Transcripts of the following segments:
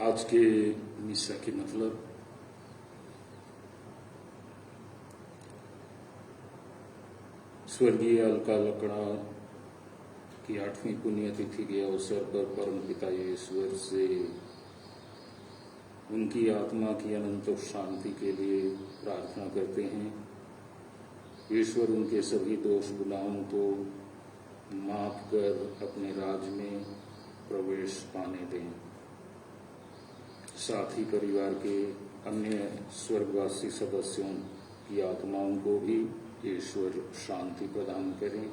आज के मिसा के मतलब स्वर्गीय अलका लकड़ा की 8वीं पुण्यतिथि के अवसर पर परमपिता ईश्वर से उनकी आत्मा की अनंत शांति के लिए प्रार्थना करते हैं। ईश्वर उनके सभी दोष गुनाहों को माफ कर अपने राज में प्रवेश पाने दें। साथ ही परिवार के अन्य स्वर्गवासी सदस्यों की आत्माओं को भी ईश्वर शांति प्रदान करें।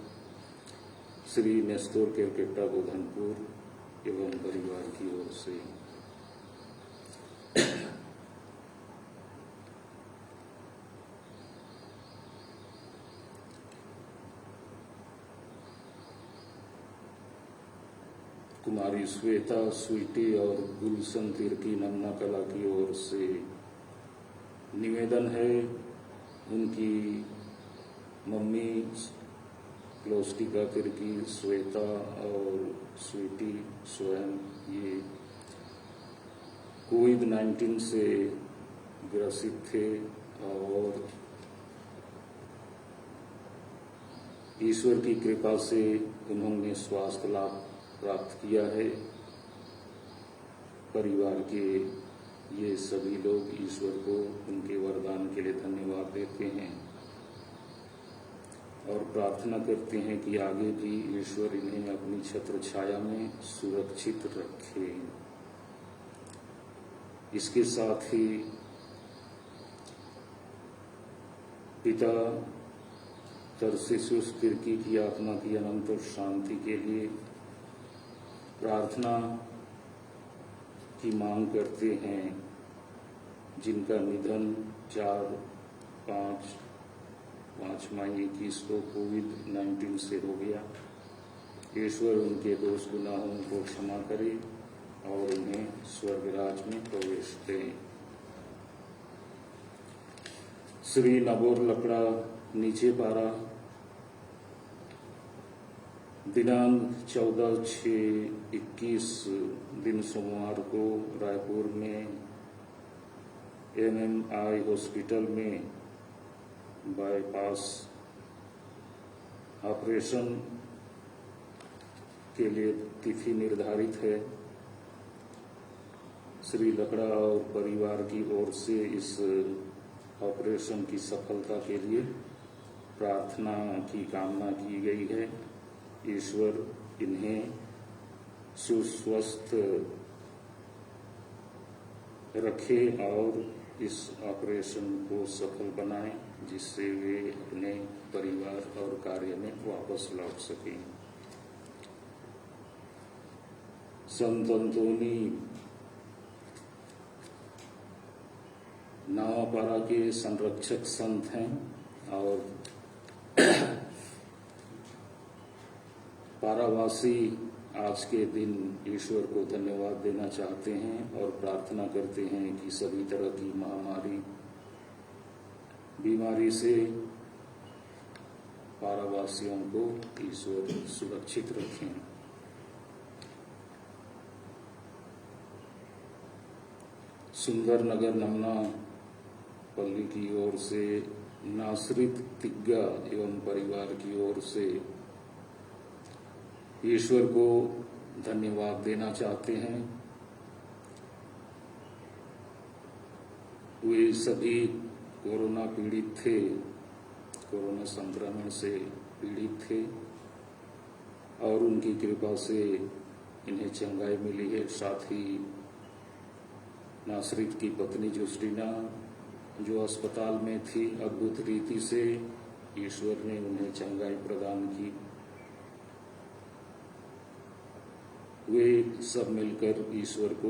श्री नेस्तोर केरकेट्टा गोधनपुर एवं परिवार की ओर से। कुमारी श्वेता स्वीटी और गुलशन तिर्की नन्ना कला की ओर से निवेदन है। उनकी मम्मी क्लोस्टिका तिर्की, श्वेता और स्वीटी स्वयं ये कोविड-19 से ग्रसित थे और ईश्वर की कृपा से उन्होंने स्वास्थ्य लाभ प्राप्त किया है। परिवार के ये सभी लोग ईश्वर को उनके वरदान के लिए धन्यवाद देते हैं और प्रार्थना करते हैं कि आगे भी ईश्वर इन्हें अपनी छत्र छाया में सुरक्षित रखे। इसके साथ ही पिता तरसिसुस तिर्की की आत्मा की अनंत शांति के लिए प्रार्थना की मांग करते हैं, जिनका निधन 4-5 मई 2021 को कोविड-19 से हो गया। ईश्वर उनके दोष गुनाहों को क्षमा करे और उन्हें स्वर्गराज में प्रवेश दे। श्री नबोर लकड़ा नीचे पारा दिनांक 14/6/21 दिन सोमवार को रायपुर में MMI हॉस्पिटल में बाईपास ऑपरेशन के लिए तिथि निर्धारित है। श्री लकड़ा और परिवार की ओर से इस ऑपरेशन की सफलता के लिए प्रार्थना की कामना की गई है। ईश्वर इन्हें सुस्वस्थ रखे और इस ऑपरेशन को सफल बनाए, जिससे वे अपने परिवार और कार्य में वापस लौट सकें। संत अंतोनी नावापारा के संरक्षक संत हैं और पारावासी आज के दिन ईश्वर को धन्यवाद देना चाहते हैं और प्रार्थना करते हैं कि सभी तरह की बीमारी से पारावासियों को ईश्वर सुरक्षित रखें। सुंदर नगर नमना पल्ली की ओर से नासरित तिग्गा एवं परिवार की ओर से ईश्वर को धन्यवाद देना चाहते हैं। वे सभी कोरोना पीड़ित थे, कोरोना संक्रमण से पीड़ित थे और उनकी कृपा से इन्हें चंगाई मिली है। साथ ही नासरित की पत्नी जुस्टीना जो अस्पताल में थी, अद्भुत रीति से ईश्वर ने उन्हें चंगाई प्रदान की। वे सब मिलकर ईश्वर को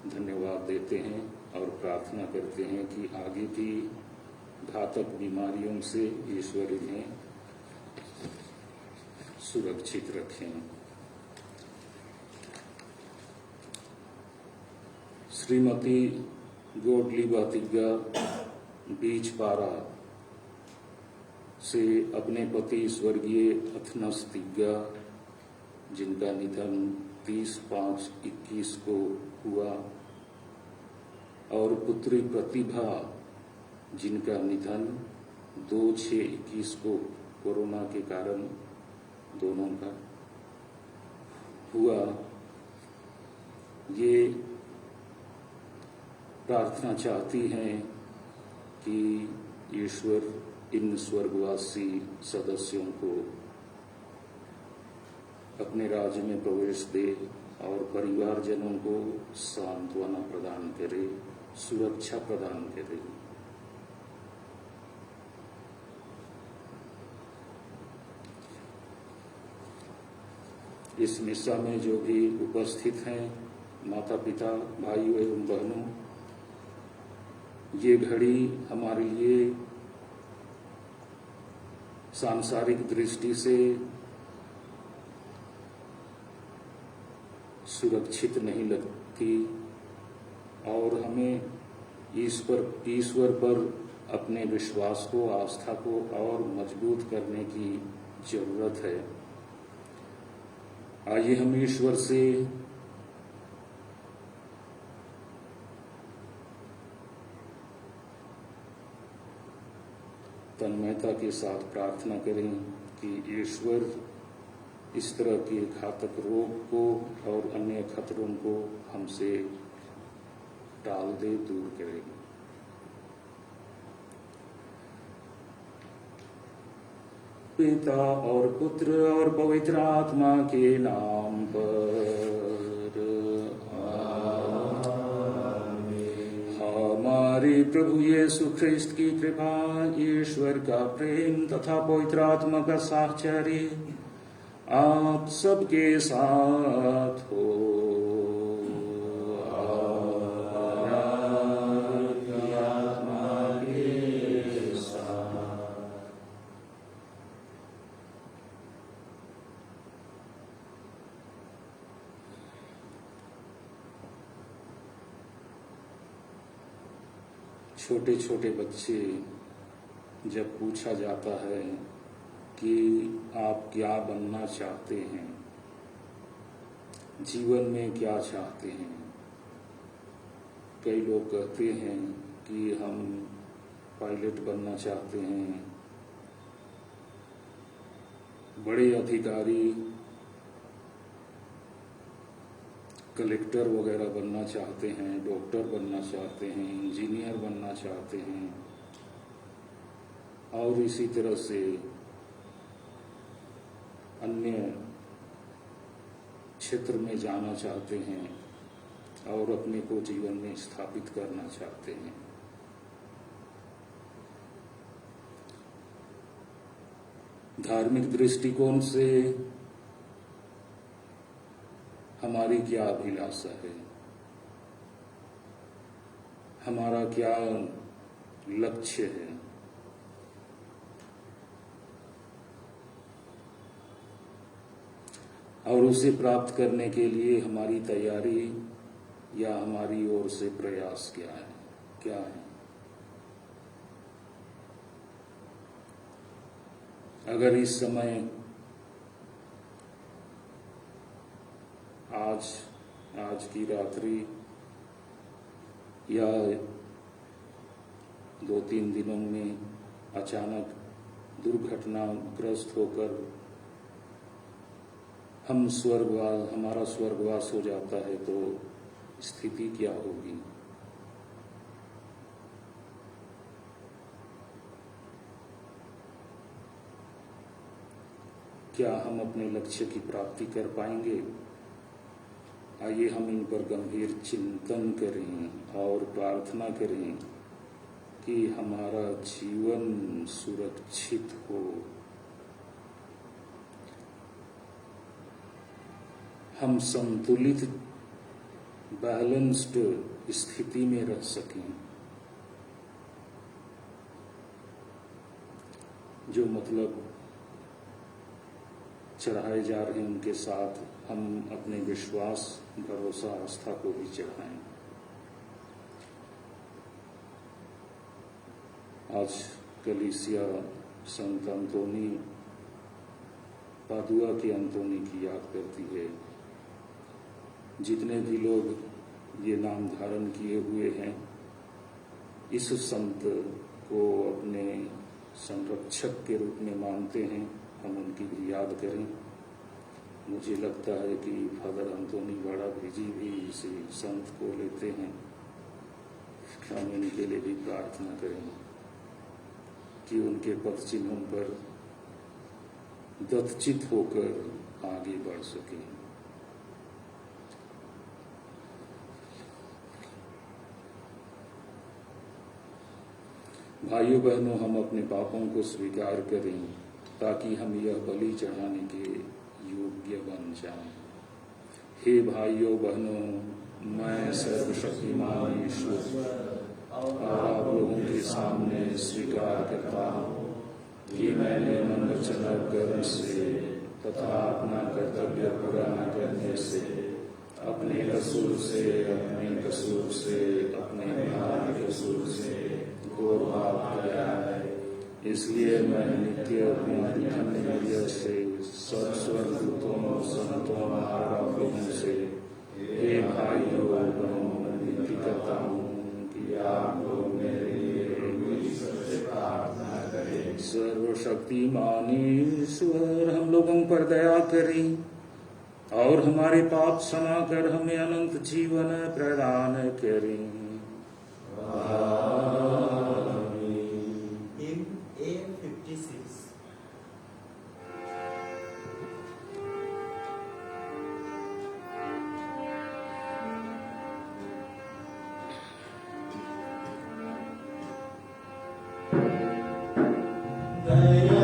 धन्यवाद देते हैं और प्रार्थना करते हैं कि आगे भी घातक बीमारियों से ईश्वर इन्हें सुरक्षित रखें। श्रीमती गोडलीबा तिग्गा बीजपारा से अपने पति स्वर्गीय अथनस तिग्गा जिनका निधन 30/5/21 को हुआ और पुत्री प्रतिभा जिनका निधन 2/6/21 को कोरोना के कारण दोनों का हुआ। ये प्रार्थना चाहती हैं कि ईश्वर इन स्वर्गवासी सदस्यों को अपने राज्य में प्रवेश दे और परिवारजनों को सांत्वना प्रदान करे, सुरक्षा प्रदान करे। इस मिसा में जो भी उपस्थित हैं, माता पिता, भाइयों एवं बहनों, ये घड़ी हमारे लिए सांसारिक दृष्टि से सुरक्षित नहीं लगती और हमें ईश्वर पर अपने विश्वास को, आस्था को और मजबूत करने की जरूरत है। आइए हम ईश्वर से तन्मयता के साथ प्रार्थना करें कि ईश्वर इस तरह के घातक रोग को और अन्य खतरों को हमसे टाल दे, दूर करे। पिता और पुत्र और पवित्र आत्मा के नाम पर हमारे प्रभु यीशु ख्रिस्त की कृपा, ईश्वर का प्रेम तथा पवित्र आत्मा का साहचर्य आप सबके साथ हो। आत्मा के साथ। छोटे छोटे बच्चे जब पूछा जाता है कि आप क्या बनना चाहते हैं, जीवन में क्या चाहते हैं, कई लोग कहते हैं कि हम पायलट बनना चाहते हैं, बड़े अधिकारी, कलेक्टर वगैरह बनना चाहते हैं, डॉक्टर बनना चाहते हैं, इंजीनियर बनना चाहते हैं और इसी तरह से अन्य क्षेत्र में जाना चाहते हैं और अपने को जीवन में स्थापित करना चाहते हैं। धार्मिक दृष्टिकोण से हमारी क्या अभिलाषा है, हमारा क्या लक्ष्य है। और उसे प्राप्त करने के लिए हमारी तैयारी या हमारी ओर से प्रयास क्या है? अगर इस समय आज की रात्रि या 2-3 दिनों में अचानक दुर्घटनाग्रस्त होकर हमारा स्वर्गवास हो जाता है तो स्थिति क्या होगी? क्या हम अपने लक्ष्य की प्राप्ति कर पाएंगे? आइए हम इन पर गंभीर चिंतन करें और प्रार्थना करें कि हमारा जीवन सुरक्षित हो, हम संतुलित बैलेंस्ड स्थिति में रह सकें, जो मतलब चढ़ाए जा रहे हैं उनके साथ हम अपने विश्वास, भरोसा, आस्था को भी चढ़ाएं। आज कलीसिया संत अंतोनी पादुआ के अंतोनी की याद करती है। जितने भी लोग ये नाम धारण किए हुए हैं, इस संत को अपने संरक्षक के रूप में मानते हैं, हम उनकी भी याद करें। मुझे लगता है कि फादर अंतोनी वाड़ा भेजी भी इसी संत को लेते हैं। हम इनके लिए भी प्रार्थना करें कि उनके पद चिन्हों पर दत्तचित होकर आगे बढ़ सकें। भाइयों बहनों, हम अपने पापों को स्वीकार करें ताकि हम यह बलि चढ़ाने के योग्य बन जाएं। हे भाइयों बहनों, मैं सर्वशक्तिमान ईश्वर और आप लोगों के सामने स्वीकार करता हूँ कि मैंने मन वचन और कर्म से तथा अपना कर्तव्य पूरा न करने से, अपने कसूर से, अपने भाई कसूर से घोर पाप किया है। इसलिए मैं नित्य अपनी से सब स्वर्गदूतों, संतों और आप लोगों से हे भाइयों बहनों विनती करता हूँ कि आप लोग मेरे लिए सबसे प्रार्थना करें। सर्वशक्तिमान ईश्वर हम लोगों पर दया करें और हमारे पाप क्षमा कर हमें अनंत जीवन प्रदान करें। Yeah.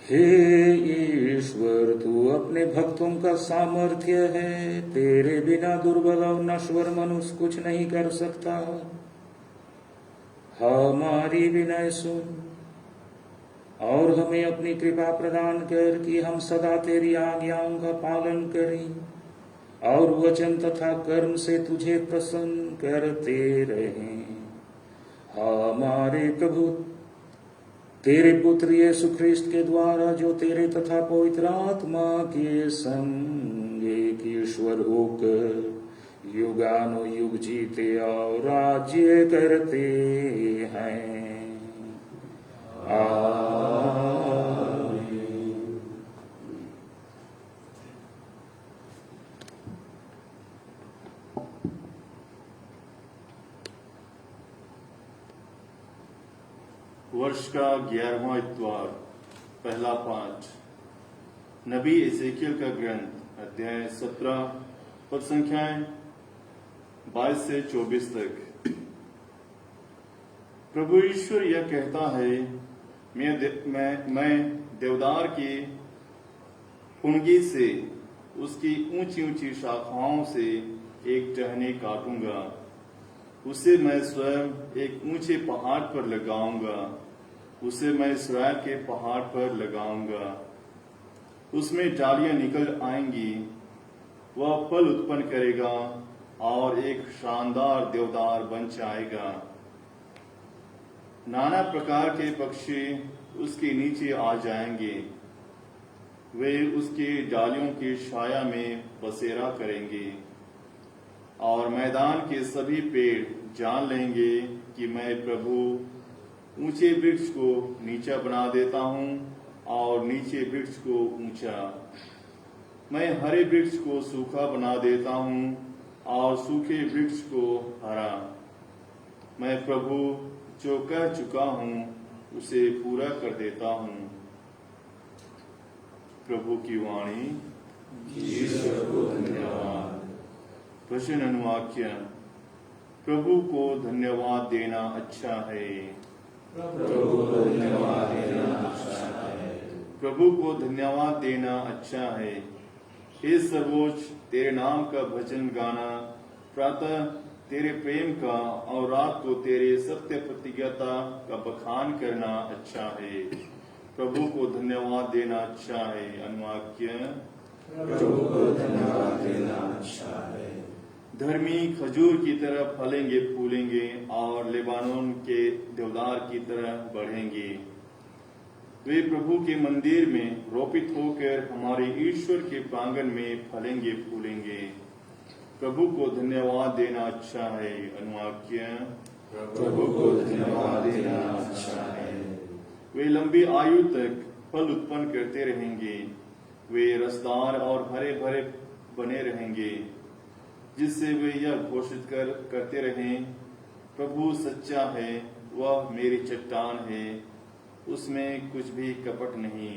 हे ईश्वर, तू अपने भक्तों का सामर्थ्य है। तेरे बिना दुर्बल और नश्वर मनुष्य कुछ नहीं कर सकता। हमारी विनय सुन और हमें अपनी कृपा प्रदान कर कि हम सदा तेरी आज्ञाओं का पालन करें और वचन तथा कर्म से तुझे प्रसन्न करते रहें। हमारे प्रभु तेरे पुत्र यीशु ख्रिस्त के द्वारा, जो तेरे तथा पवित्र आत्मा के संग एक ईश्वर होकर युगानुयुग जीते और राज्य करते हैं। वर्ष का 11वां इतवार, पहला पांच। नबी एजेकियल का ग्रंथ, अध्याय 17, पद संख्याएं 22 से 24 तक। प्रभु ईश्वर यह कहता है, मैं देवदार की फुनगी से, उसकी ऊंची ऊंची शाखाओं से एक टहनी काटूंगा। उसे मैं स्वयं एक ऊंचे पहाड़ पर लगाऊंगा। उसे मैं इस्राएल के पहाड़ पर लगाऊंगा। उसमें डालियां निकल आएंगी। वह फल उत्पन्न करेगा और एक शानदार देवदार बन जाएगा। नाना प्रकार के पक्षी उसके नीचे आ जाएंगे। वे उसकी डालियों की छाया में बसेरा करेंगे और मैदान के सभी पेड़ जान लेंगे कि मैं प्रभु ऊंचे वृक्ष को नीचा बना देता हूं और नीचे वृक्ष को ऊंचा। मैं हरे वृक्ष को सूखा बना देता हूं और सूखे वृक्ष को हरा। मैं प्रभु जो कह चुका हूं उसे पूरा कर देता हूं। प्रभु की वाणी। ईश्वर को धन्यवाद। वचन अनुवाक्य। प्रभु को धन्यवाद देना अच्छा है। प्रभु को धन्यवाद देना अच्छा है। प्रभु को धन्यवाद देना अच्छा है। हे सर्वोच्च, तेरे नाम का भजन गाना, प्रातः तेरे प्रेम का और रात को तेरे सत्य प्रतिज्ञता का बखान करना अच्छा है। प्रभु को धन्यवाद देना अच्छा है। अनुवाक्य। प्रभु को धन्यवाद देना अच्छा है। धर्मी खजूर की तरह फलेंगे फूलेंगे और लेबानोन के देवदार की तरह बढ़ेंगे। वे प्रभु के मंदिर में रोपित होकर हमारे ईश्वर के प्रांगण में फलेंगे फूलेंगे। प्रभु को धन्यवाद देना अच्छा है। अनुवाक्य। प्रभु को धन्यवाद देना अच्छा है। वे लंबी आयु तक फल उत्पन्न करते रहेंगे। वे रसदार और हरे भरे बने रहेंगे, जिससे वे यह घोषित करते रहें, प्रभु सच्चा है, वह मेरी चट्टान है, उसमें कुछ भी कपट नहीं।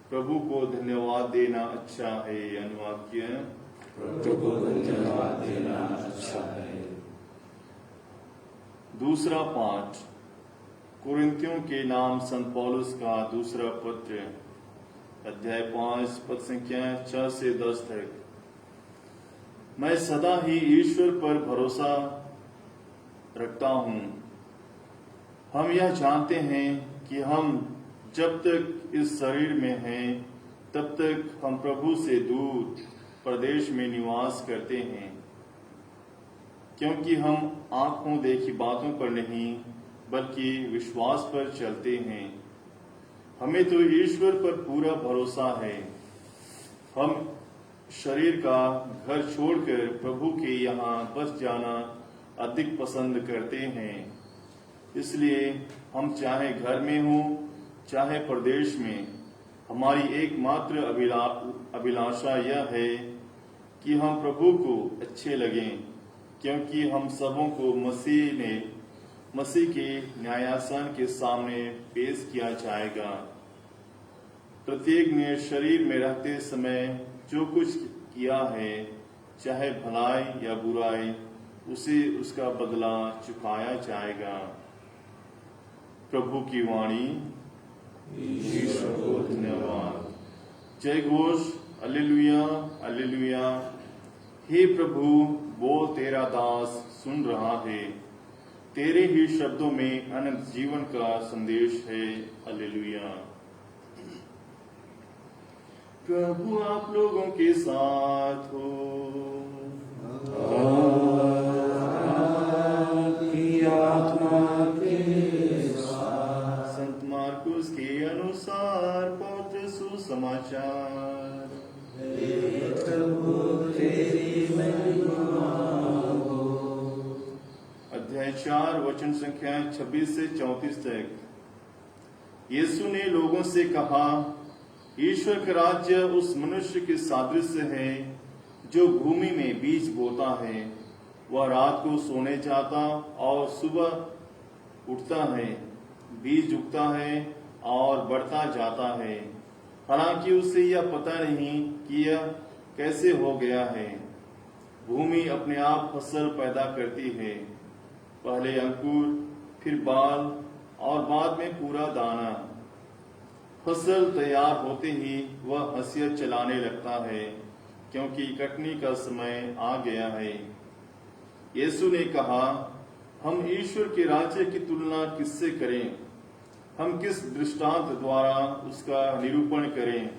प्रभु को धन्यवाद देना अच्छा है। अनुवाक्य। प्रभु को धन्यवाद देना अच्छा है। दूसरा पाठ। कुरिन्थियों के नाम संत पौलुस का दूसरा पत्र, अध्याय 5, पद संख्या 6 से 10 तक। मैं सदा ही ईश्वर पर भरोसा रखता हूं। हम यह जानते हैं कि हम जब तक इस शरीर में हैं, तब तक हम प्रभु से दूर प्रदेश में निवास करते हैं, क्योंकि हम आंखों देखी बातों पर नहीं बल्कि विश्वास पर चलते हैं। हमें तो ईश्वर पर पूरा भरोसा है। हम शरीर का घर छोड़कर प्रभु के यहाँ बस जाना अधिक पसंद करते हैं। इसलिए हम चाहे घर में हो चाहे प्रदेश में, हमारी एकमात्र अभिलाषा यह है कि हम प्रभु को अच्छे लगें, क्योंकि हम सबों को मसीह के न्यायासन के सामने पेश किया जाएगा। प्रत्येक ने शरीर में रहते समय जो कुछ किया है, चाहे भलाई या बुराई, उसे उसका बदला चुकाया जाएगा। प्रभु की वाणी। ईश्वर को धन्यवाद। जय घोष। हालेलुया, हालेलुया। हे प्रभु, वो तेरा दास सुन रहा है, तेरे ही शब्दों में अनंत जीवन का संदेश है। हालेलुया। प्रभु आप लोगों के साथ हो। आपकी आत्मा के साथ। संत मार्कुस के अनुसार पवित्र सुसमाचार। प्रभु तेरी महिमा हो। अध्याय 4 वचन संख्या 26 से 34 तक। यीशु ने लोगों से कहा, ईश्वर का राज्य उस मनुष्य के सादृश्य है जो भूमि में बीज बोता है। वह रात को सोने जाता और सुबह उठता है, बीज उगता है और बढ़ता जाता है, हालांकि उसे यह पता नहीं कि यह कैसे हो गया है। भूमि अपने आप फसल पैदा करती है, पहले अंकुर, फिर बाल और बाद में पूरा दाना। फसल तैयार होते ही वह हंसियत चलाने लगता है, क्योंकि कटनी का समय आ गया है। यीशु ने कहा, हम ईश्वर के राज्य की तुलना किससे करें? हम किस दृष्टांत द्वारा उसका निरूपण करें?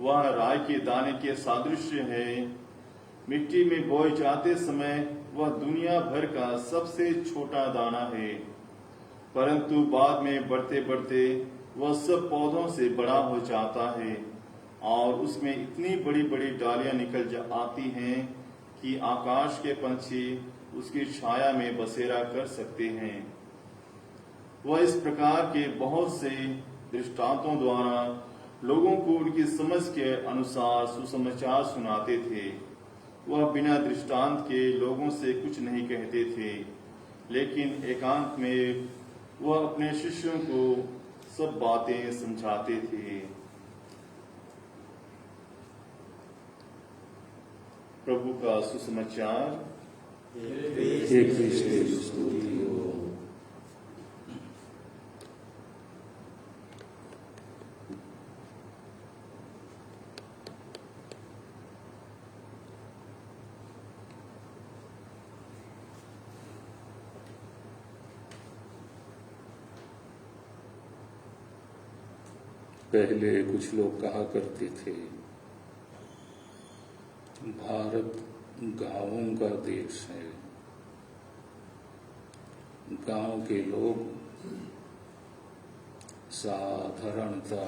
वह राई के दाने के सादृश्य है। मिट्टी में बोए जाते समय वह दुनिया भर का सबसे छोटा दाना है, परंतु बाद में बढ़ते बढ़ते वह सब पौधों से बड़ा हो जाता है और उसमें इतनी बड़ी बड़ी डालियां निकल आती हैं कि आकाश के पंछी उसकी छाया में बसेरा कर सकते हैं। वह इस प्रकार के बहुत से दृष्टांतों द्वारा लोगों को उनकी समझ के अनुसार सुसमाचार सुनाते थे। वह बिना दृष्टांत के लोगों से कुछ नहीं कहते थे, लेकिन एकांत में वह अपने शिष्यों को सब बातें समझाते थे। प्रभु का सुसमाचार। हे कृष्ण की स्तुति हो। पहले कुछ लोग कहा करते थे, भारत गांवों का देश है। गांव के लोग साधारणतः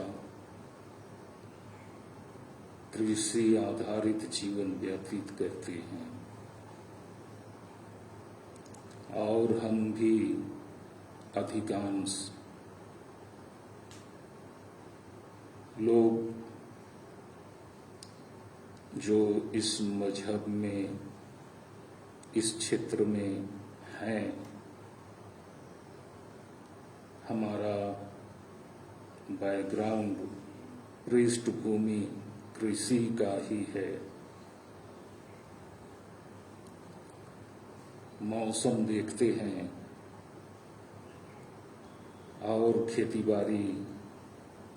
कृषि आधारित जीवन व्यतीत करते हैं और हम भी अधिकांश लोग जो इस मजहब में, इस क्षेत्र में हैं, हमारा बैकग्राउंड, पृष्ठभूमि कृषि का ही है। मौसम देखते हैं और खेतीबाड़ी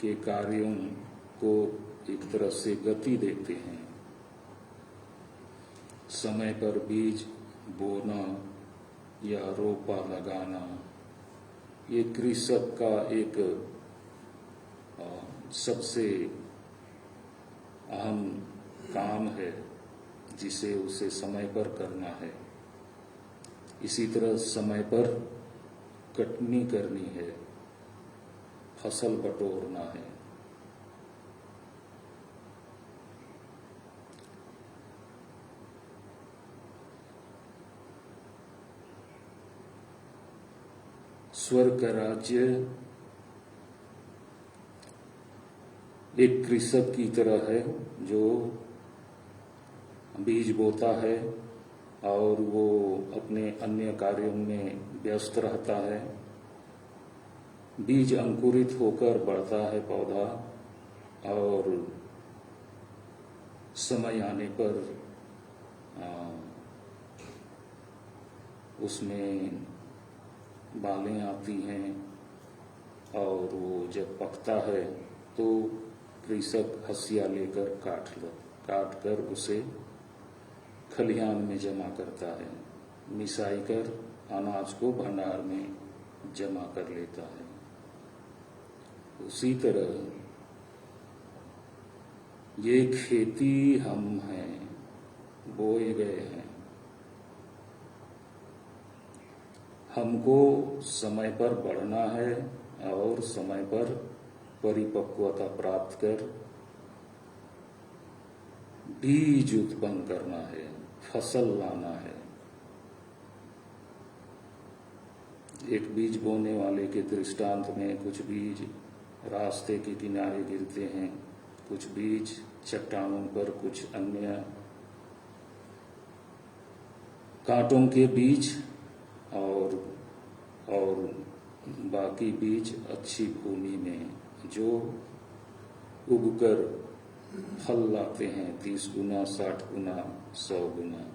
के कार्यों को एक तरह से गति देते हैं। समय पर बीज बोना या रोपा लगाना, ये कृषक का एक सबसे अहम काम है, जिसे उसे समय पर करना है। इसी तरह समय पर कटनी करनी है, फसल बटोरना है। स्वर्ग का राज्य एक कृषक की तरह है जो बीज बोता है और वो अपने अन्य कार्यों में व्यस्त रहता है। बीज अंकुरित होकर बढ़ता है पौधा और समय आने पर उसमें बालें आती हैं और वो जब पकता है तो कृषक हसिया लेकर काट कर उसे खलिहान में जमा करता है, मिसाई कर अनाज को भंडार में जमा कर लेता है। उसी तरह ये खेती हम हैं, बोए गए हैं। हमको समय पर बढ़ना है और समय पर परिपक्वता प्राप्त कर बीज उत्पन्न करना है, फसल लाना है। एक बीज बोने वाले के दृष्टांत में कुछ बीज रास्ते के किनारे गिरते हैं, कुछ बीज चट्टानों पर, कुछ अन्य कांटों के बीज और बाकी बीज अच्छी भूमि में जो उगकर फल लाते हैं 30 गुना, 60 गुना, 100 गुना।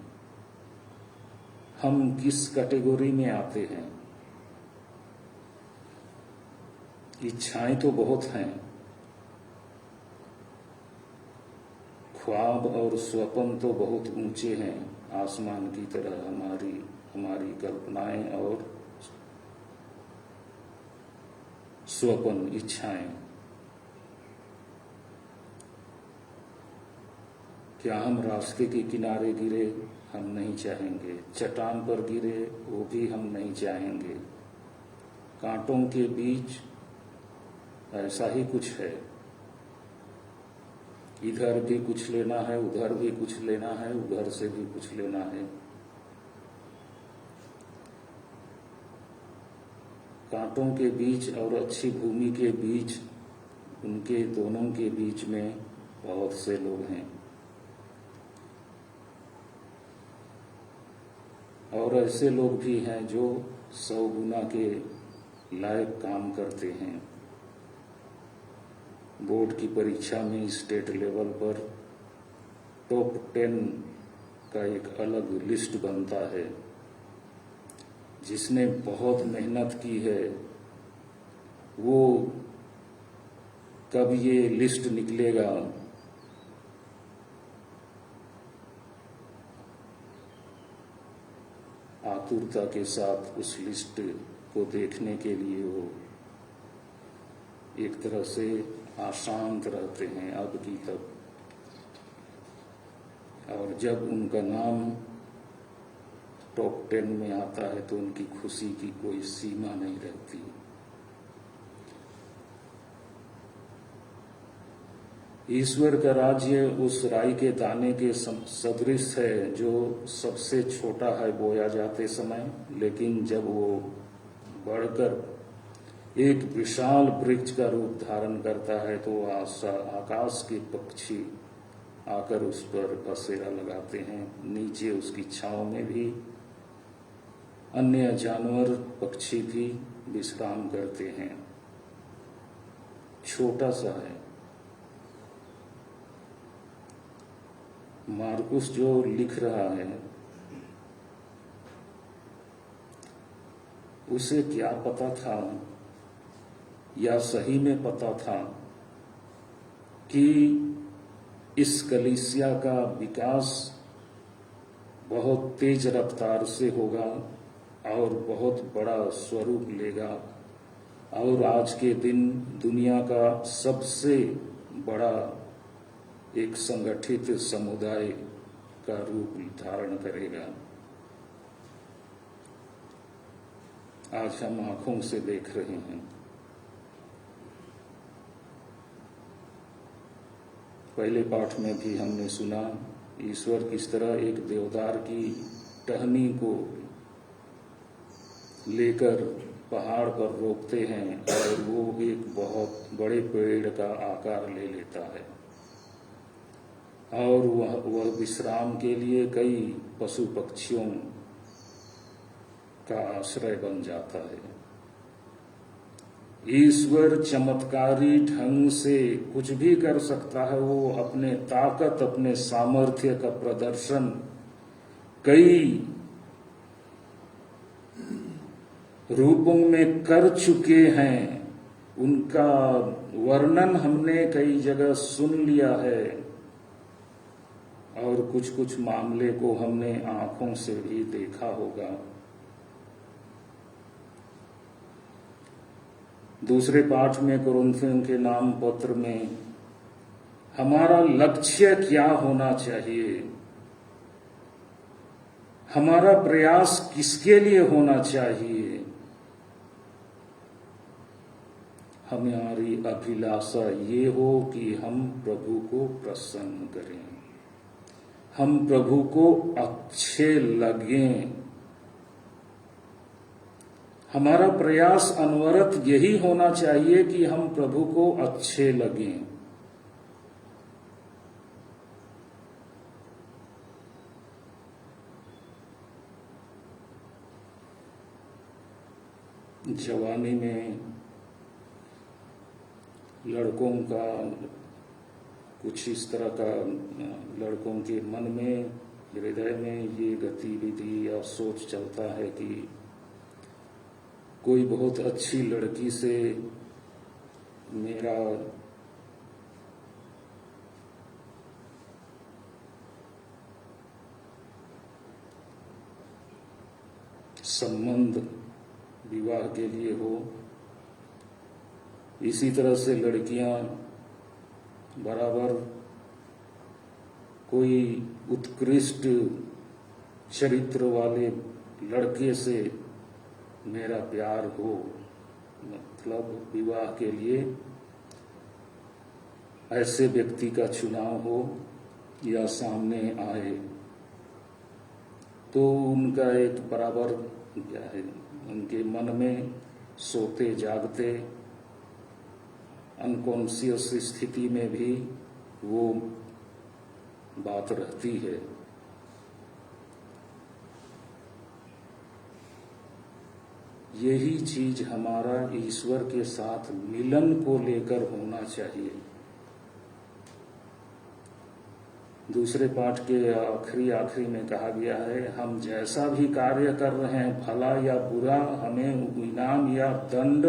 हम किस कैटेगरी में आते हैं? इच्छाएं तो बहुत हैं, ख्वाब और स्वप्न तो बहुत ऊंचे हैं, आसमान की तरह हमारी कल्पनाएं और स्वप्न, इच्छाएं। क्या हम रास्ते के किनारे गिरे? हम नहीं चाहेंगे। चट्टान पर गिरे? वो भी हम नहीं चाहेंगे। कांटों के बीच ऐसा ही कुछ है, इधर भी कुछ लेना है, उधर भी कुछ लेना है, उधर से भी कुछ लेना है। कांटों के बीच और अच्छी भूमि के बीच, उनके दोनों के बीच में बहुत से लोग हैं। और ऐसे लोग भी हैं जो 100 गुना के लायक काम करते हैं। बोर्ड की परीक्षा में स्टेट लेवल पर टॉप 10 का एक अलग लिस्ट बनता है। जिसने बहुत मेहनत की है वो कब ये लिस्ट निकलेगा आतुरता के साथ उस लिस्ट को देखने के लिए वो एक तरह से अशांत रहते हैं अब की तब। और जब उनका नाम टॉप 10 में आता है तो उनकी खुशी की कोई सीमा नहीं रहती। ईश्वर का राज्य उस राई के दाने के सदृश है जो सबसे छोटा है बोया जाते समय, लेकिन जब वो बढ़कर एक विशाल वृक्ष का रूप धारण करता है तो आकाश के पक्षी आकर उस पर बसेरा लगाते हैं। नीचे उसकी छांव में भी अन्य जानवर, पक्षी भी विश्राम करते हैं। छोटा सा है। मार्कुस जो लिख रहा है उसे क्या पता था या सही में पता था कि इस कलीसिया का विकास बहुत तेज रफ्तार से होगा और बहुत बड़ा स्वरूप लेगा और आज के दिन दुनिया का सबसे बड़ा एक संगठित समुदाय का रूप धारण करेगा। आज हम आंखों से देख रहे हैं। पहले पाठ में भी हमने सुना ईश्वर किस तरह एक देवदार की टहनी को लेकर पहाड़ पर रोकते हैं और वो एक बहुत बड़े पेड़ का आकार ले लेता है और वह विश्राम के लिए कई पशु पक्षियों का आश्रय बन जाता है। ईश्वर चमत्कारी ढंग से कुछ भी कर सकता है। वो अपने ताकत, अपने सामर्थ्य का प्रदर्शन कई रूपों में कर चुके हैं, उनका वर्णन हमने कई जगह सुन लिया है और कुछ कुछ मामले को हमने आंखों से भी देखा होगा। दूसरे पाठ में कुरिन्थियों के नाम पत्र में हमारा लक्ष्य क्या होना चाहिए, हमारा प्रयास किसके लिए होना चाहिए, हमारी अभिलाषा ये हो कि हम प्रभु को प्रसन्न करें, हम प्रभु को अच्छे लगें। हमारा प्रयास अनवरत यही होना चाहिए कि हम प्रभु को अच्छे लगें। जवानी में लड़कों का कुछ इस तरह का, लड़कों के मन में, हृदय में ये गतिविधि या सोच चलता है कि कोई बहुत अच्छी लड़की से मेरा संबंध विवाह के लिए हो। इसी तरह से लड़कियां बराबर कोई उत्कृष्ट चरित्र वाले लड़के से मेरा प्यार हो, मतलब विवाह के लिए ऐसे व्यक्ति का चुनाव हो या सामने आए, तो उनका एक बराबर क्या है, उनके मन में सोते जागते अनकॉन्शियस स्थिति में भी वो बात रहती है। यही चीज हमारा ईश्वर के साथ मिलन को लेकर होना चाहिए। दूसरे पाठ के आखिरी में कहा गया है, हम जैसा भी कार्य कर रहे हैं, भला या बुरा, हमें इनाम या दंड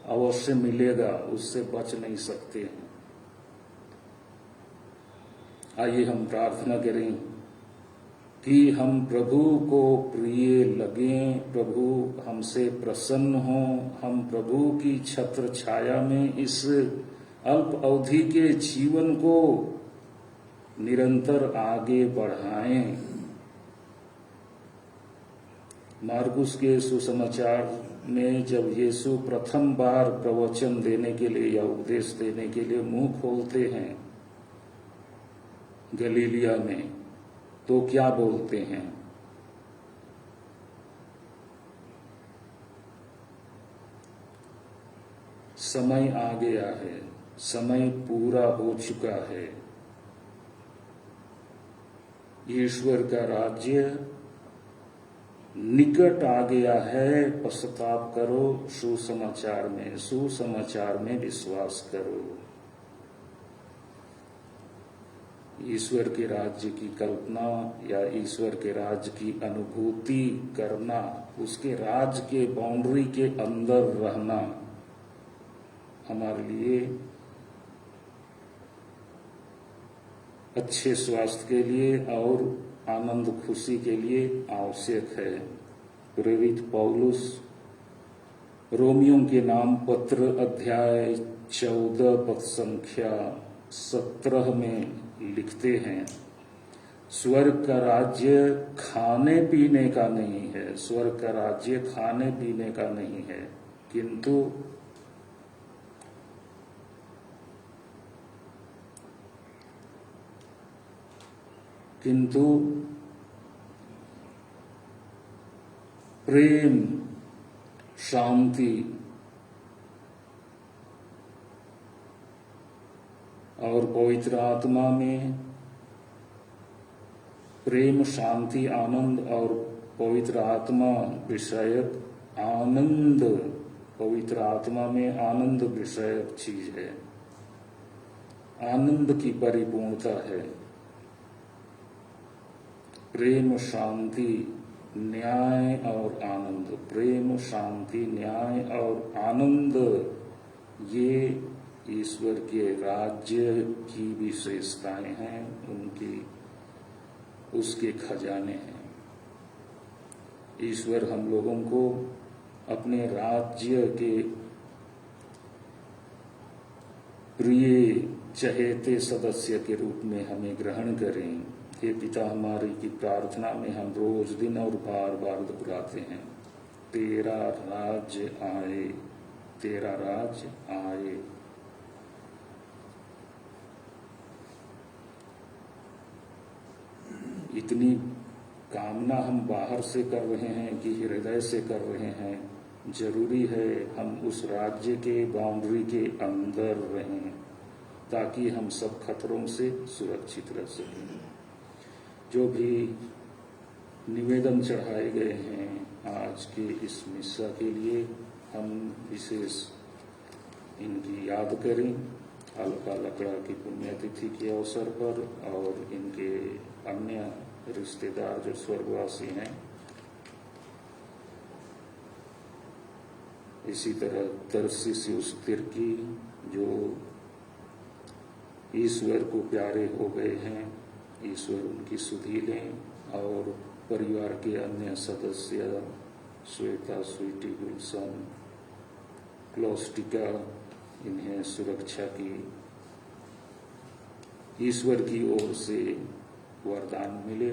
अवश्य मिलेगा, उससे बच नहीं सकते हैं। आइए हम प्रार्थना करें कि हम प्रभु को प्रिय लगें, प्रभु हमसे प्रसन्न हो, हम प्रभु की छत्र छाया में इस अल्प अवधि के जीवन को निरंतर आगे बढ़ाएं। मार्कुस के सुसमाचार में जब यीशु प्रथम बार प्रवचन देने के लिए या उपदेश देने के लिए मुंह खोलते हैं गलीलिया में, तो क्या बोलते हैं? समय आ गया है, समय पूरा हो चुका है, ईश्वर का राज्य निकट आ गया है, पश्चाताप करो, सुसमाचार में विश्वास करो। ईश्वर के राज्य की कल्पना या ईश्वर के राज्य की अनुभूति करना, उसके राज्य के बाउंड्री के अंदर रहना हमारे लिए अच्छे स्वास्थ्य के लिए और आनंद खुशी के लिए आवश्यक है। प्रेरित पौलुस रोमियों के नाम पत्र अध्याय 14 पद संख्या 17 में लिखते हैं, स्वर्ग का राज्य खाने पीने का नहीं है, स्वर्ग का राज्य खाने पीने का नहीं है, किंतु प्रेम, शांति और पवित्र आत्मा में, प्रेम, शांति, आनंद और पवित्र आत्मा विषयक आनंद, पवित्र आत्मा में आनंद विषयक चीज है, आनंद की परिपूर्णता है। प्रेम, शांति, न्याय और आनंद। प्रेम, शांति, न्याय और आनंद, ये ईश्वर के राज्य की विशेषताएं हैं, उनकी उसके खजाने हैं। ईश्वर हम लोगों को अपने राज्य के प्रिय चहेते सदस्य के रूप में हमें ग्रहण करें। हे पिता हमारे की प्रार्थना में हम रोज दिन और बार बार दोहराते हैं, तेरा राज्य आए, तेरा राज्य आए। इतनी कामना हम बाहर से कर रहे हैं कि हृदय से कर रहे हैं। जरूरी है हम उस राज्य के बाउंड्री के अंदर रहें ताकि हम सब खतरों से सुरक्षित रह सकें। जो भी निवेदन चढ़ाए गए हैं आज के इस मिस्सा के लिए, हम विशेष इनकी याद करें अलका लकड़ा की पुण्यतिथि के अवसर पर, और इनके अन्य रिश्तेदार जो स्वर्गवासी हैं। इसी तरह तरसीसियुस तिर्की जो ईश्वर को प्यारे हो गए हैं, ईश्वर उनकी सुधि लें, और परिवार के अन्य सदस्य श्वेता, स्वीटी, विल्सन, क्लॉस्टिका, इन्हें सुरक्षा की ईश्वर की ओर से वरदान मिले।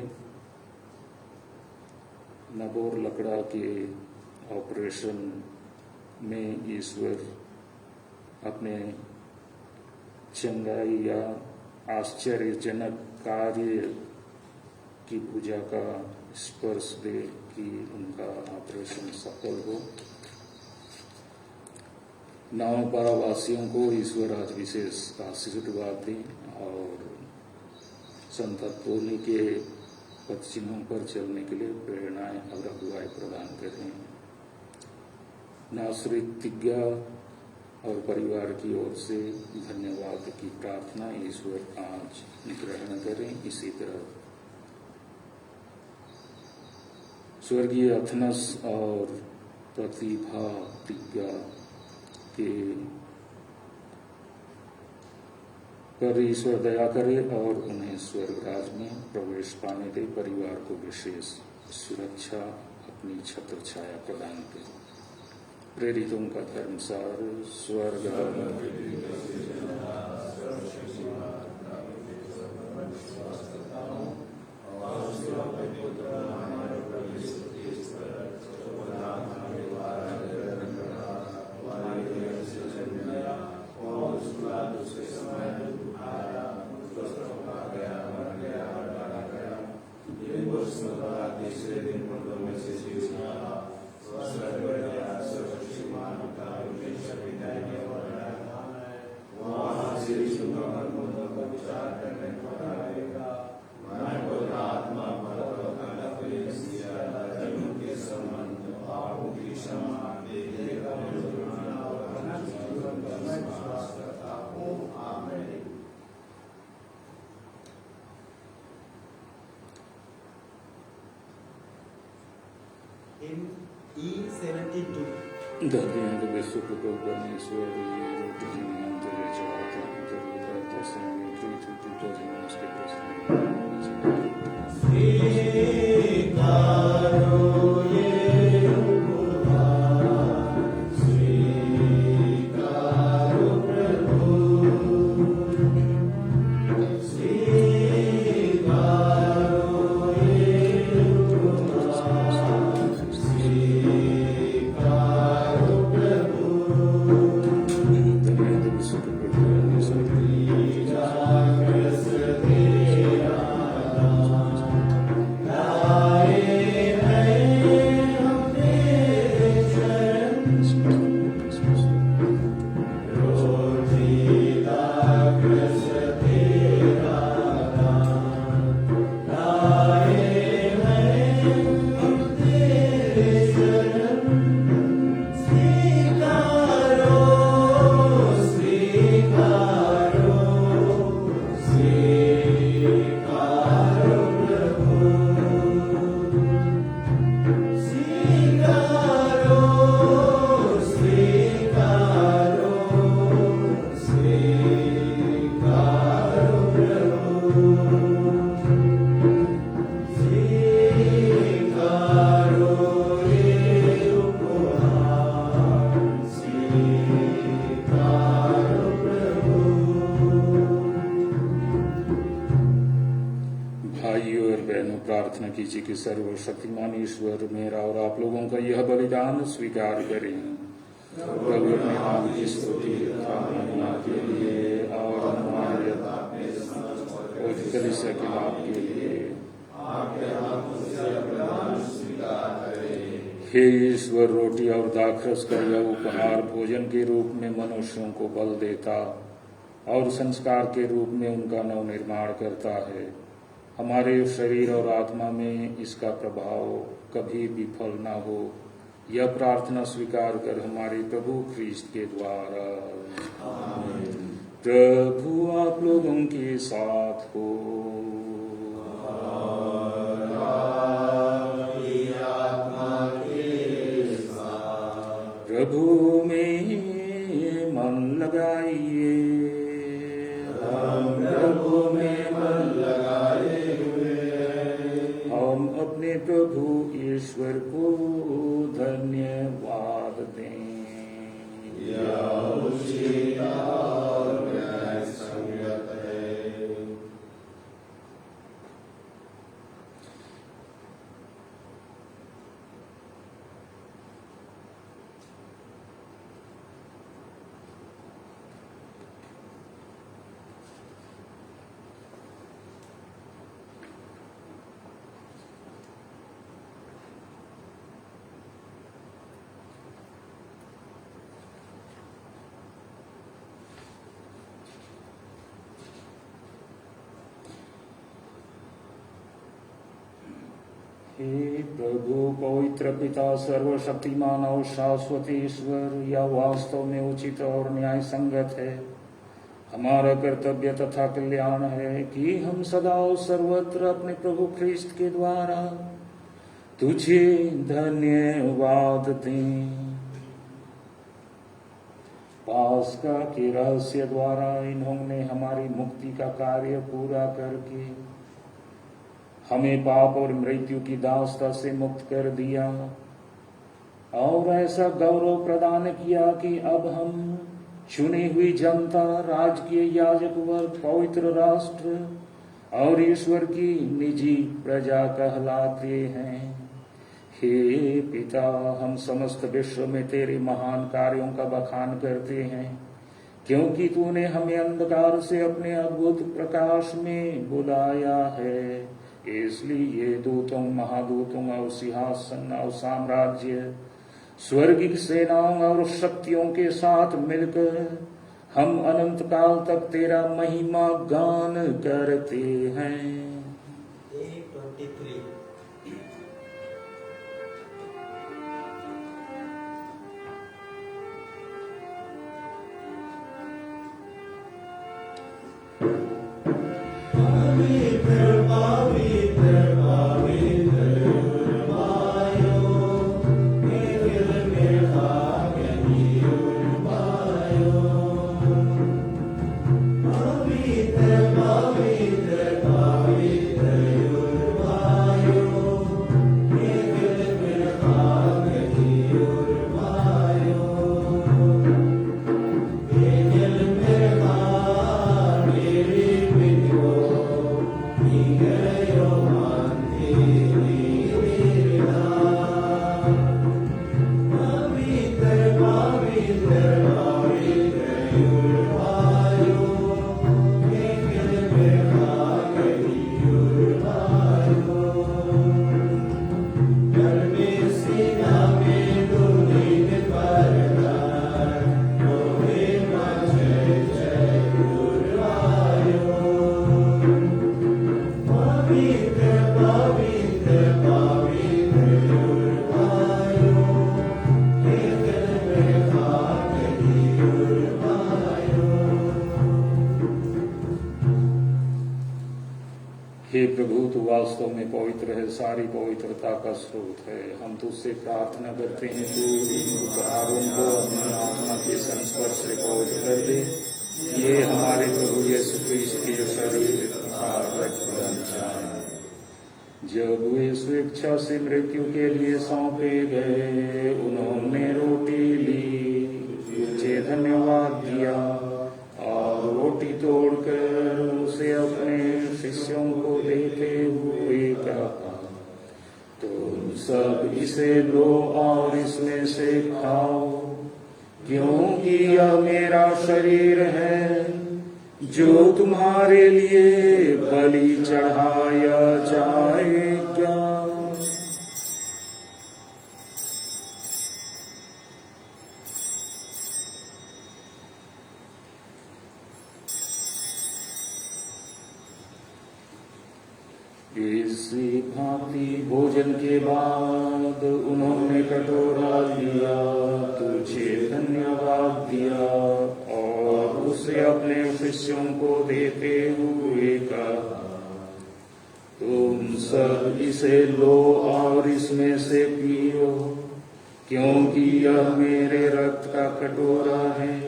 नबोर लकड़ा के ऑपरेशन में ईश्वर अपने चंगाई या आश्चर्यजनक कार्य की भुजा का स्पर्श दे कि उनका ऑपरेशन सफल हो। नावपारा वासियों को ईश्वर आज विशेष आशीर्वाद दें और संत अतोनी के पथ चिन्हों पर चलने के लिए प्रेरणाएं और अगुवाई प्रदान करें। नासरित तिग्गा और परिवार की ओर से धन्यवाद की प्रार्थना ईश्वर आज ग्रहण करें। इसी तरह स्वर्गीय अथनस और प्रतिभा तिग्गा के पर ईश्वर दया करे और उन्हें स्वर्गराज में प्रवेश पाने दे। परिवार को विशेष सुरक्षा, अपनी छत्र छाया प्रदान करे। प्रेरितों का धर्मसार स्वर्ग धर्म विश्व को परमेश्वर चढ़ाते प्रार्थना कीजिए कि सर्वशक्तिमान ईश्वर मेरा और आप लोगों का यह बलिदान स्वीकार करें। प्रभु अपने नाम की स्तुति तथा महिमा के लिए और हमारे कलीसिया के लाभ के लिए हे ईश्वर, रोटी और दाखरस का यह उपहार भोजन के रूप में मनुष्यों को बल देता और संस्कार के रूप में उनका नवनिर्माण करता है। हमारे शरीर और आत्मा में इसका प्रभाव कभी विफल न हो, यह प्रार्थना स्वीकार कर हमारे प्रभु ख्रीस्त के द्वारा। प्रभु आप लोगों के साथ हो। प्रभु में मन लगाइए। प्रभु में मन लगाए हुए हम अपने प्रभु ईश्वर को धन्यवाद दें। हे प्रभु पवित्र पिता सर्वशक्तिमान और शाश्वत ईश्वर, यह वास्तव में उचित और न्याय संगत है, हमारा कर्तव्य तथा कल्याण है कि हम सदा और सर्वत्र अपने प्रभु ख्रीस्त के द्वारा तुझे धन्यवाद दें। पास्का के रहस्य द्वारा इन्होंने हमारी मुक्ति का कार्य पूरा करके हमें पाप और मृत्यु की दास्ता से मुक्त कर दिया और ऐसा गौरव प्रदान किया कि अब हम चुनी हुई जनता, राजकीय याजक वर्ग, पवित्र राष्ट्र और ईश्वर की निजी प्रजा कहलाते हैं। हे पिता, हम समस्त विश्व में तेरे महान कार्यों का बखान करते हैं, क्योंकि तूने हमें अंधकार से अपने अद्भुत प्रकाश में बुलाया है। इसलिए दूतों, महादूतों और सिंहासन और साम्राज्य, स्वर्गीय सेनाओं और शक्तियों के साथ मिलकर हम अनंत काल तक तेरा महिमा गान करते हैं। हे प्रभु, तू वास्तव में पवित्र है, सारी पवित्रता का स्रोत है। हम तुझसे प्रार्थना करते हैं, तू इन उपहारों को अपनी आत्मा के संस्पर्श से पवित्र कर दे। ये हमारे प्रभु यीशु क्रिस्त के शरीर तथा रक्त बन जाए। जब वे स्वेच्छा से मृत्यु के लिए सौंपे गए, उन्होंने रोटी ली, तुझे धन्यवाद दिया और रोटी तोड़कर उसे अपने शिष्यों को देते हुए कहा, सब इसे लो और इसमें से खाओ, क्योंकि यह मेरा शरीर है जो तुम्हारे लिए बलि चढ़ाया जाएगा। इसी भांति भोजन के बाद उन्होंने कटोरा लिया, तुझे धन्यवाद दिया और उसे अपने शिष्यों को देते हुए कहा, तुम सब इसे लो और इसमें से पियो, क्योंकि यह मेरे रक्त का कटोरा है,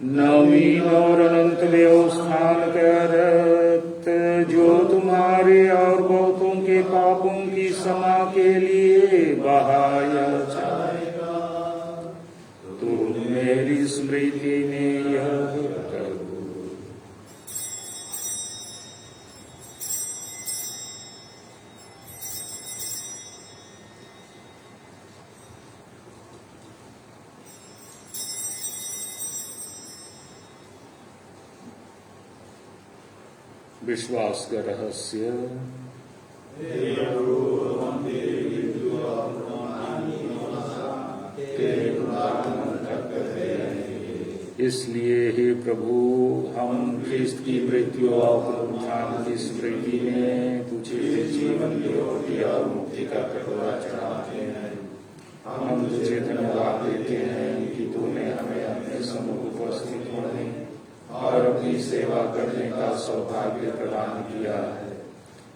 नवीन और अनंत व्यवस्थान का रक्त, जो तुम्हारे और बहुतों के पापों की क्षमा के लिए बहाया जाएगा। तुम मेरी स्मृति में यह करो। विश्वास का रहस्य। इसलिए हे प्रभु, हम ख्रिस्त की मृत्यु और पुनरुत्थान की स्मृति में तुझे जीवन की रोटी और मुक्ति का कटोरा चढ़ाते हैं। हम तुझे धन्यवाद देते हैं कि तूने हमें अपने सम्मुख उपस्थित होने और अपनी सेवा करने का सौभाग्य प्रदान किया है।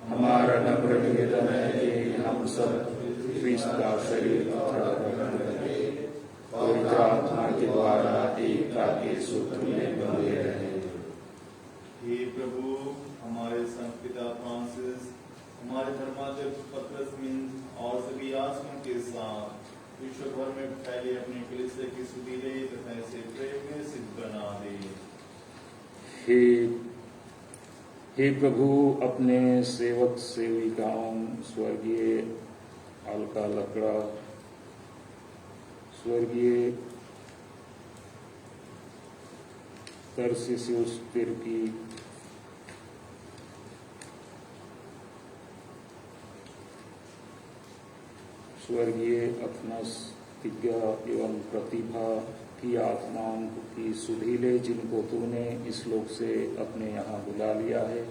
हमारा नम्र निवेदन है कि हम सब ख्रिस्त का शरीर तथा रक्त पवित्र आत्मा के द्वारा एकता के सूत्र में बंधे रहे। हे प्रभु, हमारे संत पिता फ्रांसिस, हमारे धर्माध्यक्ष पतरस और सभी आत्मा के साथ विश्व भर में फैले अपने कलीसिया की सुधीरे तथा इसे प्रेम में सिद्ध बना दे। हे प्रभु, अपने सेवक सेविकाओं स्वर्गीय अलका लकड़ा, स्वर्गीय तरसिसियुस तिर्की, स्वर्गीय अथनस तिग्गा एवं प्रतिभा की आत्माओं की सुधीले, जिनको तूने इस लोक से अपने यहाँ बुला लिया है,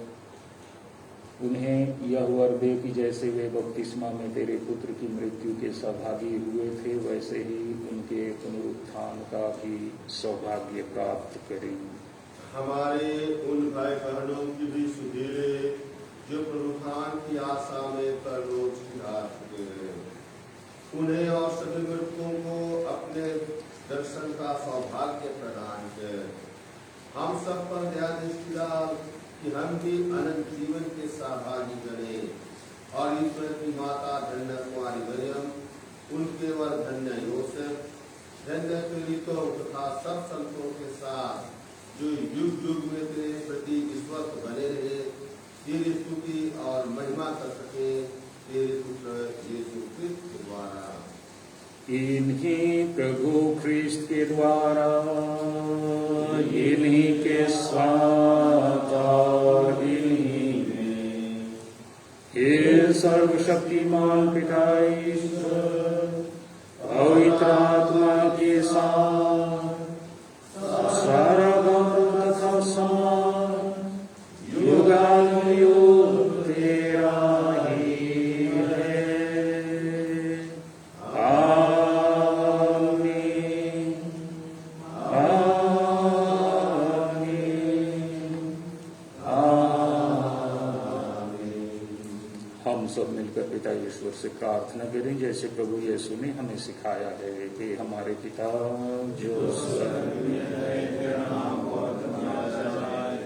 उन्हें यह वर दे कि जैसे वे बपतिस्मा में तेरे पुत्र की मृत्यु के सहभागी हुए थे, वैसे ही उनके पुनरुत्थान का भी सौभाग्य प्राप्त करें। हमारे उन भाई बहनों की भी सुधीले जो पुनरुत्थान की आशा में परलोक की राह चुके हैं, उन्हें और सभी मृतकों को अपने दर्शन का सौभाग्य प्रदान कर हम सब पर दया कि हम भी अनंत जीवन के सहभागी बने और ईश्वर की माता धन्य कुमारी मरियम, उनके वर धन्य योसेफ, धन्य पीड़ितों तथा सब संतों के साथ जो युग युग में तेरे प्रति विश्वस्त बने रहे, तेरी स्तुति और महिमा कर सके तेरे पुत्र यीशु क्रिस्त के द्वारा। इन्हीं प्रभु ख्रिस्त के द्वारा, इन्हीं के साथ और इन्हीं में, हे सर्वशक्तिमान पिता ईश्वर, पवित्र आत्मा के साथ सारा गौरव तथा सम्मान युगानुयुग तेरा ही है। सब मिलकर पिता ईश्वर से प्रार्थना करें जैसे प्रभु यीशु ने हमें सिखाया है कि हमारे पिता जो स्वर्ग में है,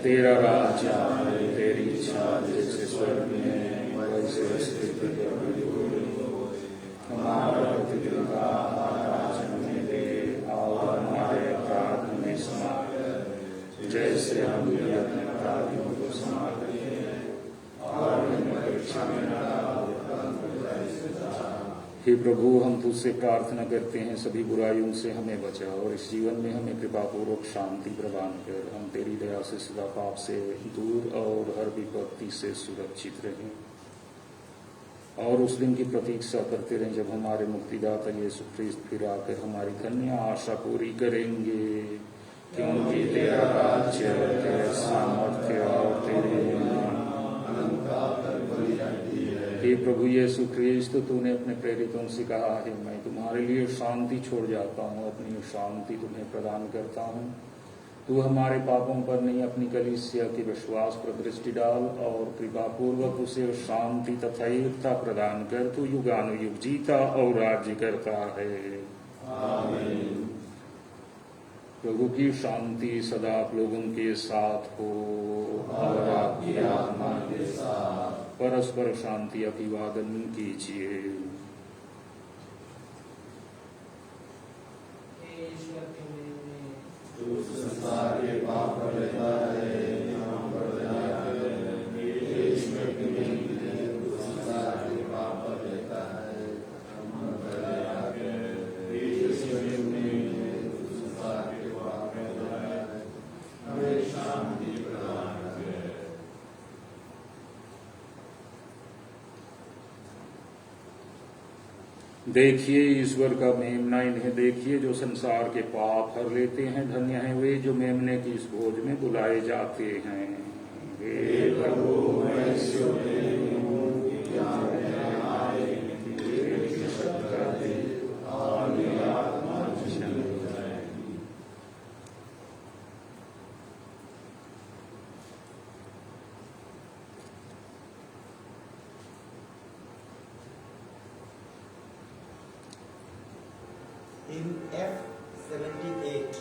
तेरा राज्य आए, तेरी इच्छा जैसे स्वर्ग में वैसे पृथ्वी पर हो। हमारा प्रतिदिन का आहार आज हमें दे और हमारे अपराध हमें क्षमा कर, जैसे हम भी अपने अपराधियों को क्षमा करते हैं, और हमें परीक्षा में न डालो, हे प्रभु, हम तुझसे प्रार्थना करते हैं सभी बुराइयों से हमें बचा और इस जीवन में हमें कृपापूर्वक शांति प्रदान कर हम तेरी दया से सदा पाप से दूर और हर विपत्ति से सुरक्षित रहें और उस दिन की प्रतीक्षा करते रहें जब हमारे मुक्तिदाता यीशु ख्रीस्त फिर आकर हमारी धन्य आशा पूरी करेंगे, क्योंकि तेरा राज्य, तेरा सामर्थ्य और तेरे हे प्रभु यीशु ख्रीस्त, तूने अपने प्रेरितों से कहा है, मैं तुम्हारे लिए शांति छोड़ जाता हूँ, अपनी शांति तुम्हें प्रदान करता हूँ। तू हमारे पापों पर नहीं, अपनी कलीसिया के विश्वास पर दृष्टि डाल और कृपापूर्वक उसे शांति तथा एकता प्रदान कर। तू युगानुयुग जीता और राज्य करता है। आमीन। प्रभु की शांति सदा आप लोगों के साथ हो और आपकी आत्मा के साथ। परस्पर शांति अभिवादन कीजिए। तू संसार के पाप पर लेता है, हम पर दया कर। ईश्वर की बेटी है, तू संसार के पाप पर लेता है, हम पर दया कर। ईश्वर की बेटी है, तू संसार के पाप पर लेता है, हमें शांति प्रदान कर। देखिए ईश्वर का मेमना, इन्हें देखिए जो संसार के पाप हर लेते हैं। धन्य हैं वे जो मेमने की इस भोज में बुलाए जाते हैं। हे प्रभु, मैं in F78.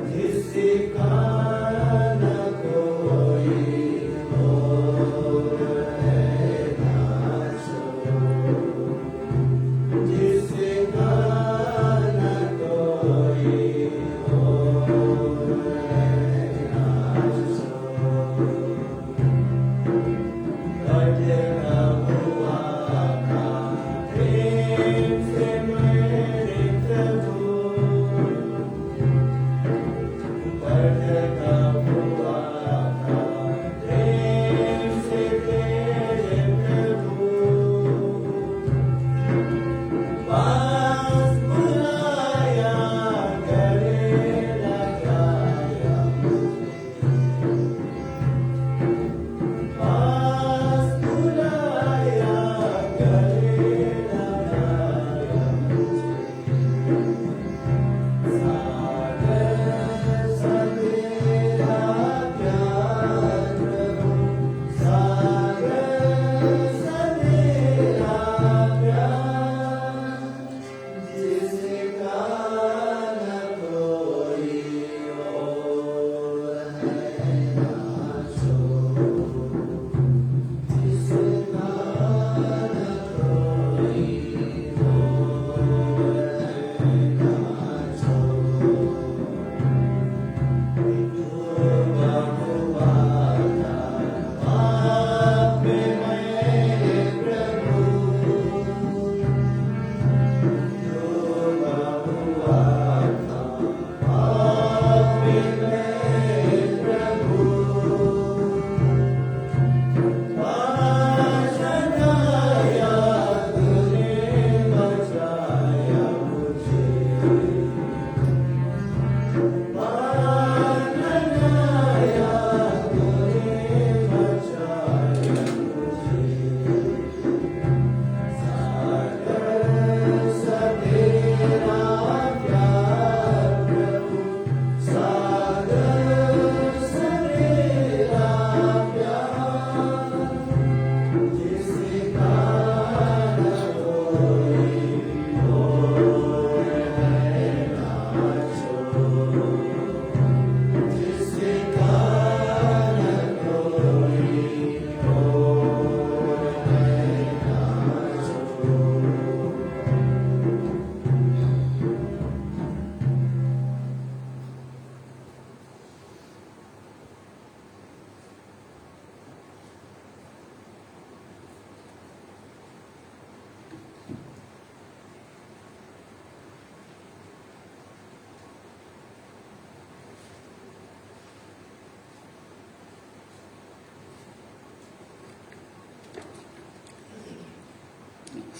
This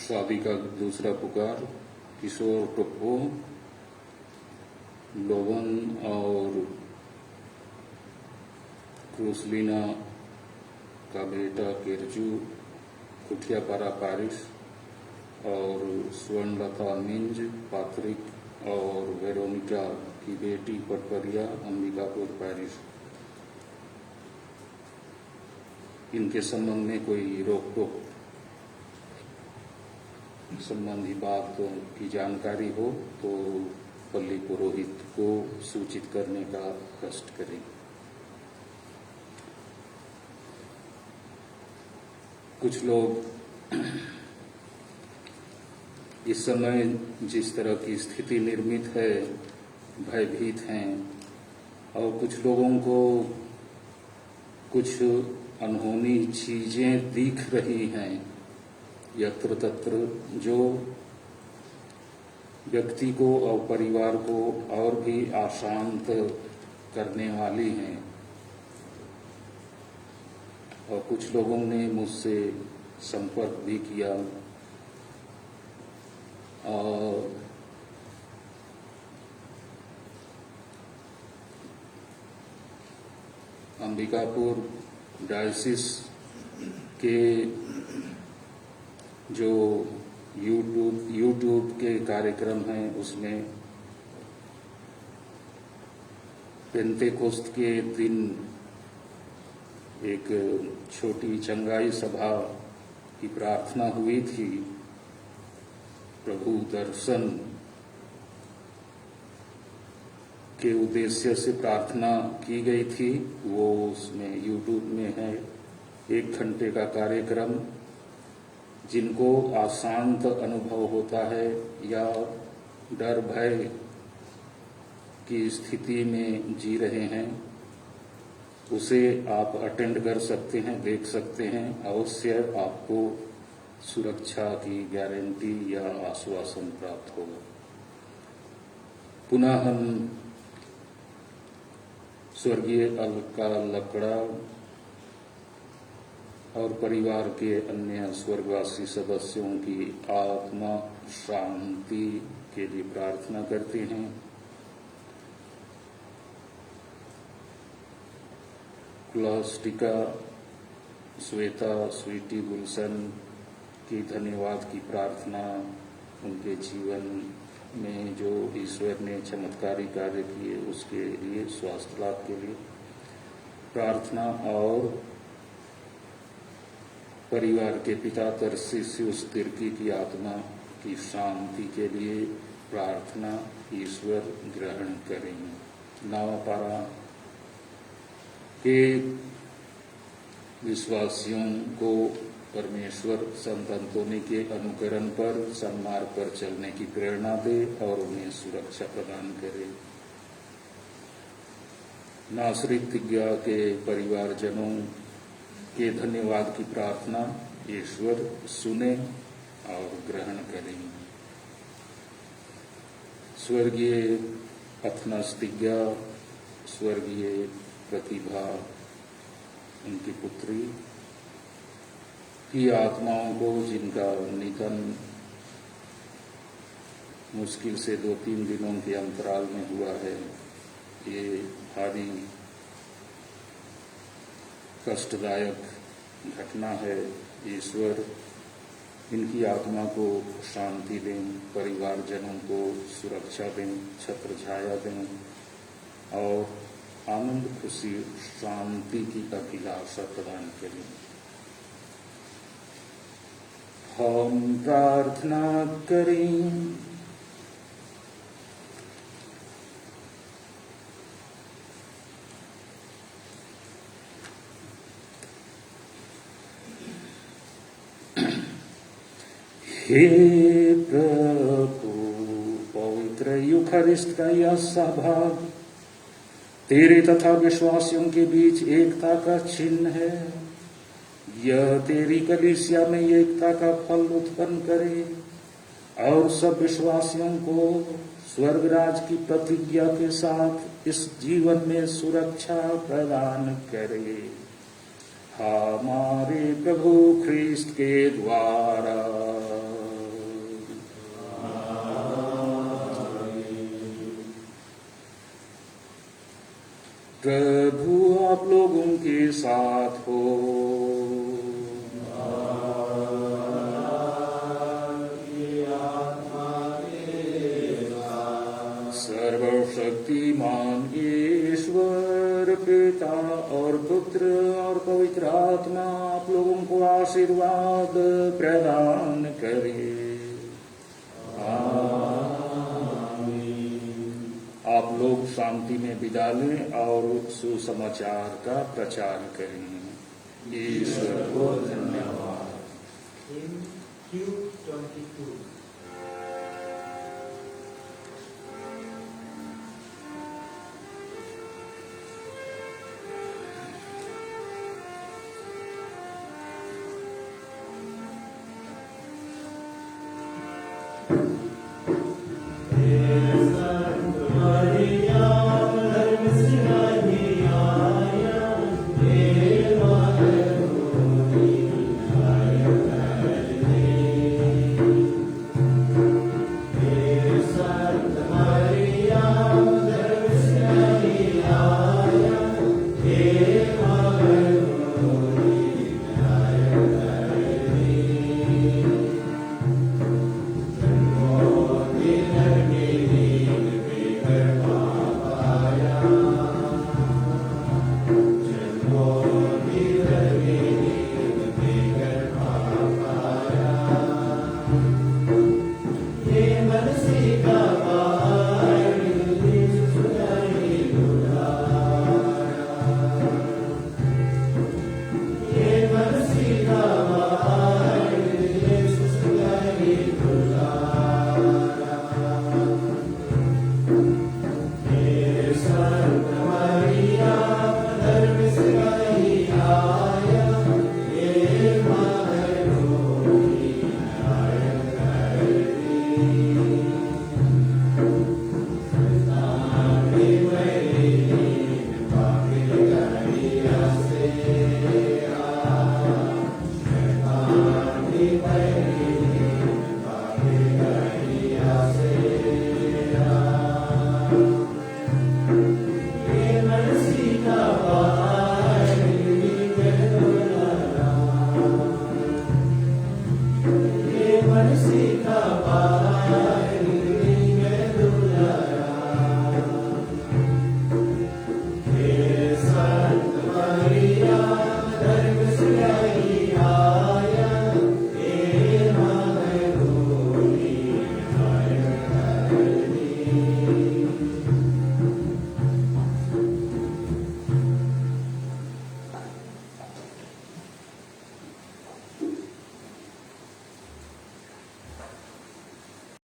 शादी का दूसरा पुकार, किशोर टोप्पो, लोवन और क्रूसलीना का बेटा केरजू, कुठियापारा पारिश और स्वर्णलता मिंज, पात्रिक और वेरोनिका की बेटी पटपरिया, अंबिकापुर पारिश। इनके संबंध में कोई रोक टोक संबंधी बात की जानकारी हो तो पल्ली पुरोहित को सूचित करने का कष्ट करें। कुछ लोग इस समय जिस तरह की स्थिति निर्मित है भयभीत हैं और कुछ लोगों को कुछ अनहोनी चीजें दिख रही हैं यत्र तत्र, जो व्यक्ति को और परिवार को और भी अशांत करने वाली हैं। और कुछ लोगों ने मुझसे संपर्क भी किया और अंबिकापुर डायसिस के जो यूट्यूब के कार्यक्रम हैं उसमें पेंतेकोस्त के दिन एक छोटी चंगाई सभा की प्रार्थना हुई थी, प्रभु दर्शन के उद्देश्य से प्रार्थना की गई थी। वो उसमें यूट्यूब में है 1 घंटे का कार्यक्रम। जिनको अशांत अनुभव होता है या डर भय की स्थिति में जी रहे हैं, उसे आप अटेंड कर सकते हैं, देख सकते हैं। अवश्य आपको सुरक्षा की गारंटी या आश्वासन प्राप्त होगा। पुनः हम स्वर्गीय अलका लकड़ा और परिवार के अन्य स्वर्गवासी सदस्यों की आत्मा शांति के लिए प्रार्थना करते हैं। क्लास्टिका, श्वेता, स्वीटी गुलशन की धन्यवाद की प्रार्थना, उनके जीवन में जो ईश्वर ने चमत्कारी कार्य किए उसके लिए, स्वास्थ्य लाभ के लिए प्रार्थना, और परिवार के पिता तरसीसियुस तिर्की की आत्मा की शांति के लिए प्रार्थना ईश्वर ग्रहण करें। नवापारा के विश्वासियों को परमेश्वर संत अंतोनी के अनुकरण पर सन्मार्ग पर चलने की प्रेरणा दे और उन्हें सुरक्षा प्रदान करे। नासरिक तिग्गा के परिवारजनों के धन्यवाद की प्रार्थना ईश्वर सुने और ग्रहण करें। स्वर्गीय अथनस तिग्गा, स्वर्गीय प्रतिभा उनकी पुत्री की आत्माओं को, जिनका निधन मुश्किल से 2-3 दिनों के अंतराल में हुआ है, ये भारी कष्टदायक घटना है। ईश्वर इनकी आत्मा को शांति दें, परिवारजनों को सुरक्षा दें, छत्र छाया दें और आनंद, खुशी, शांति की अभिलाषा प्रदान करें। हम प्रार्थना करें। हे प्रभु, पवित्र यूखारिस्ट का यह सहभाग तेरे तथा विश्वासियों के बीच एकता का चिन्ह है। यह तेरी कलीसिया में एकता का फल उत्पन्न करे और सब विश्वासियों को स्वर्गराज की प्रतिज्ञा के साथ इस जीवन में सुरक्षा प्रदान करे। हमारे प्रभु ख्रीस्त के द्वारा। प्रभु आप लोगों के साथ हो। सर्वशक्तिमान ईश्वर पिता और पुत्र और पवित्र आत्मा आप लोगों को आशीर्वाद प्रदान करे। आप लोग शांति में विदा लें और सुसमाचार का प्रचार करें। ईश्वर को धन्यवाद। Hymn Q22. Sita